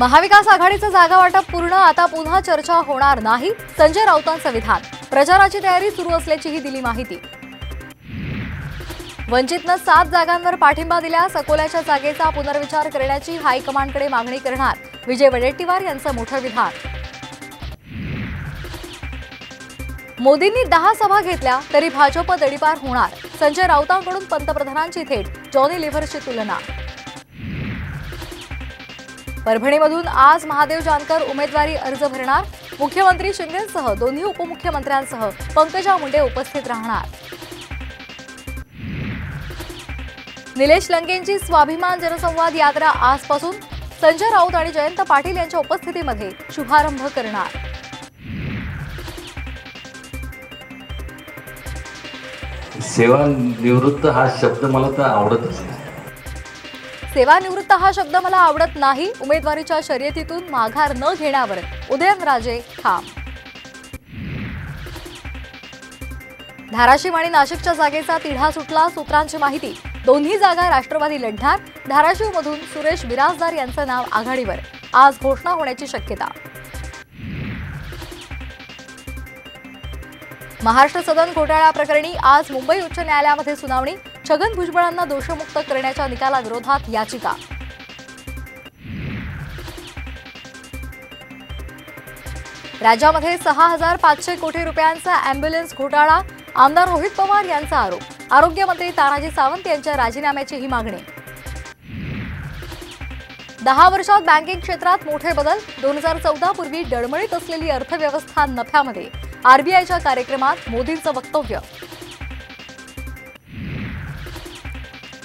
महाविकास आघाडीचं जागा वाटप पूर्ण, आता पुन्हा चर्चा होणार नाही, संजय राऊतांचं विधान। प्रचाराची तयारी सुरू असल्याचीही दिली माहिती। वंचितनं 7 जागांवर पाठिंबा दिल्यास अकोल्याच्या जागेचा पुनर्विचार करण्याची हायकमांडकडे मागणी करणार, विजय वडेट्टीवार यांचं मोठं विधान। मोदींनी 10 सभा घेतल्या तरी भाजप दडीपार होणार, संजय राऊतांकडून पंतप्रधानांची थेट जॉनी लिव्हरची तुलना। परभणीमधून आज महादेव जानकर उमेदवारी अर्ज भरणार, मुख्यमंत्री शिंदेंसह दोन्ही उपमुख्यमंत्र्यांसह पंकजा मुंडे उपस्थित राहणार। निलेश लंकेंची स्वाभिमान जनसंवाद यात्रा आजपासून संजय राऊत आणि जयंत पाटील यांच्या उपस्थितीमध्ये शुभारंभ करणार। सेवानिवृत्त हा शब्द मला तर आवडतच नाही। सेवानिवृत्त हा शब्द मला आवडत नाही, उमेदवारीच्या शर्यतीतून माघार न घेण्यावर उदयनराजे ठाम। धाराशिव आणि नाशिकच्या जागेचा तिढा सुटला, सूत्रांची माहिती। दोन्ही जागा राष्ट्रवादी लढणार, धाराशिवमधून सुरेश बिराजदार यांचं नाव आघाडीवर, आज घोषणा होण्याची शक्यता। महाराष्ट्र सदन घोटाळा प्रकरणी आज मुंबई उच्च न्यायालयामध्ये सुनावणी, छगन भुजबळांना दोषमुक्त करण्याच्या निकालाविरोधात याचिका। राज्यामध्ये 6,500 कोटी रुपयांचा अँब्युलन्स घोटाळा, आमदार रोहित पवार यांचा आरोप, आरोग्यमंत्री तानाजी सावंत यांच्या राजीनाम्याचीही मागणी। 10 वर्षात बँकिंग क्षेत्रात मोठे बदल, 2014 पूर्वी डळमळीत असलेली अर्थव्यवस्था नफ्यामध्ये, आरबीआयच्या कार्यक्रमात मोदींचं वक्तव्य।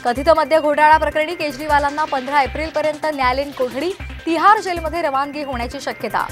कथित मद्य घोटाळा प्रकरणी केजरीवालांना 15 एप्रिलपर्यंत न्यायालयीन कोठडी, तिहार जेलमध्ये रवानगी होण्याची शक्यता।